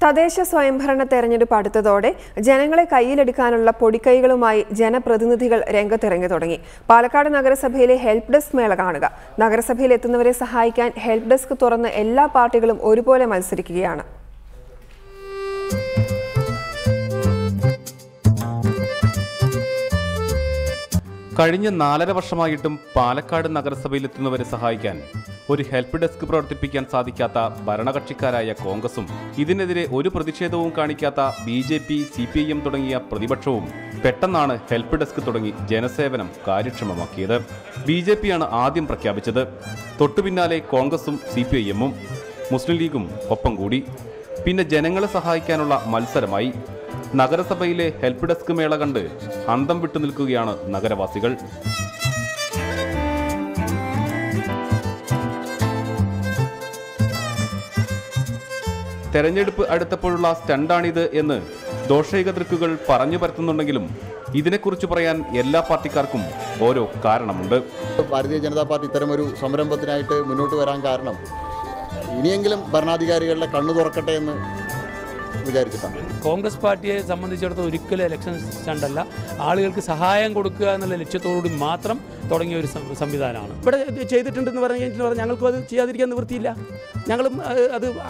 തദ്ദേശ സ്വയംഭരണ തെരഞ്ഞെടുപ്പ് അടുത്തതോടെ ജനങ്ങളെ കയ്യിലെടുക്കാനുള്ള പൊടിക്കൈകളുമായി ജനപ്രതിനിധികൾ രംഗത്തിറങ്ങി തുടങ്ങി. പാലക്കാട് നഗരസഭയിലെ ഹെൽപ്പ് ഡെസ്ക് മേള കാണുക. നഗരസഭയിൽ എത്തുന്നവരെ സഹായിക്കാൻ ഹെൽപ്പ് ഡെസ്ക് തുറന്ന് എല്ലാ പാർട്ടികളും ഒരുപോലെ മത്സരിക്കുകയാണ്. കഴിഞ്ഞ 4.5 വർഷമായിട്ടും പാലക്കാട് നഗരസഭയിലെത്തുന്നവരെ സഹായിക്കാൻ ഒരു ഹെൽപ്പ് ഡെസ്ക് പ്രവർത്തിപ്പിക്കാൻ സാധിക്കാത്ത ഭരണകക്ഷിക്കാരായ കോൺഗ്രസും ഇതിനെതിരെ ഒരു പ്രതിഷേധവും കാണിക്കാത്ത BJP, CPIM തുടങ്ങിയ പ്രതിപക്ഷവും പെട്ടെന്നാണ് ഹെൽപ്പ് ഡെസ്ക് തുടങ്ങി ജനസേവനം കാര്യക്ഷമമാക്കിയത്. BJPയാണ് ആദ്യം പ്രഖ്യാപിച്ചത്. തൊട്ടുപിന്നാലെ കോൺഗ്രസും CPIM-ഉം മുസ്ലിം ലീഗും ഒപ്പം കൂടി. പിന്നെ ജനങ്ങളെ സഹായിക്കാനുള്ള മത്സരമായി. നഗരസഭയിലെ ഹെൽപ്പ് ഡെസ്ക് മേള കണ്ട് അന്തം വിട്ടു നിൽക്കുകയാണ് നഗരവാസികൾ. തെരഞ്ഞെടുപ്പ് അടുത്തപ്പോഴുള്ള സ്റ്റണ്ടാണിത് എന്ന് ദോഷൈക ദൃക്കുകൾ പറഞ്ഞു പരത്തുന്നുണ്ടെങ്കിലും ഇതിനെക്കുറിച്ച് പറയാൻ എല്ലാ പാർട്ടിക്കാർക്കും ഓരോ കാരണമുണ്ട്. ഭാരതീയ ജനതാ പാർട്ടി ഇത്തരമൊരു സംരംഭത്തിനായിട്ട് മുന്നോട്ട് വരാൻ കാരണം ഇനിയെങ്കിലും ഭരണാധികാരികളുടെ കണ്ണു തുറക്കട്ടെ എന്ന് വിചാരിച്ചിട്ടാണ്. കോൺഗ്രസ് പാർട്ടിയെ സംബന്ധിച്ചിടത്തോളം ഒരിക്കലും ഇലക്ഷൻ സ്റ്റണ്ടല്ല, ആളുകൾക്ക് സഹായം കൊടുക്കുക എന്നുള്ള ലക്ഷ്യത്തോടുകൂടി മാത്രം തുടങ്ങിയ ഒരു സംവിധാനമാണ്. ഇവിടെ ചെയ്തിട്ടുണ്ടെന്ന് പറഞ്ഞാൽ ഞങ്ങൾക്കും അത് ചെയ്യാതിരിക്കാൻ നിവൃത്തിയില്ല. ഞങ്ങളും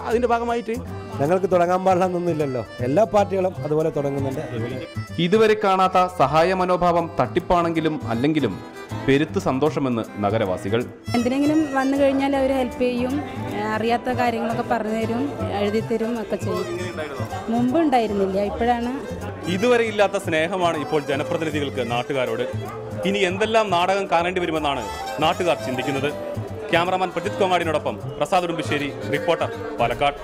അതിൻ്റെ ഭാഗമായിട്ട് ഞങ്ങൾക്ക് തുടങ്ങാൻ പാടില്ലെന്നൊന്നുമില്ലല്ലോ. എല്ലാ പാർട്ടികളും അതുപോലെ തുടങ്ങുന്നുണ്ട്. ഇതുവരെ കാണാത്ത സഹായ മനോഭാവം തട്ടിപ്പാണെങ്കിലും അല്ലെങ്കിലും പെരുത്ത് സന്തോഷമെന്ന് നഗരവാസികൾ. എന്തിനെങ്കിലും വന്നു കഴിഞ്ഞാൽ അവർ ഹെൽപ്പ് ചെയ്യും, അറിയാത്ത കാര്യങ്ങളൊക്കെ പറഞ്ഞു തരും, എഴുതി തരും ഒക്കെ ചെയ്യും. മുമ്പ് ഉണ്ടായിരുന്നില്ല, ഇപ്പോഴാണ്. ഇതുവരെ ഇല്ലാത്ത സ്നേഹമാണ് ഇപ്പോൾ ജനപ്രതിനിധികൾക്ക് നാട്ടുകാരോട്. ഇനി എന്തെല്ലാം നാടകം കാണേണ്ടി വരുമെന്നാണ് നാട്ടുകാർ ചിന്തിക്കുന്നത്. ക്യാമറാമാൻ പ്രജിത് കോങ്ങാടിനോടൊപ്പം പ്രസാദ് ഉടുമ്പശ്ശേരി, റിപ്പോർട്ടർ, പാലക്കാട്.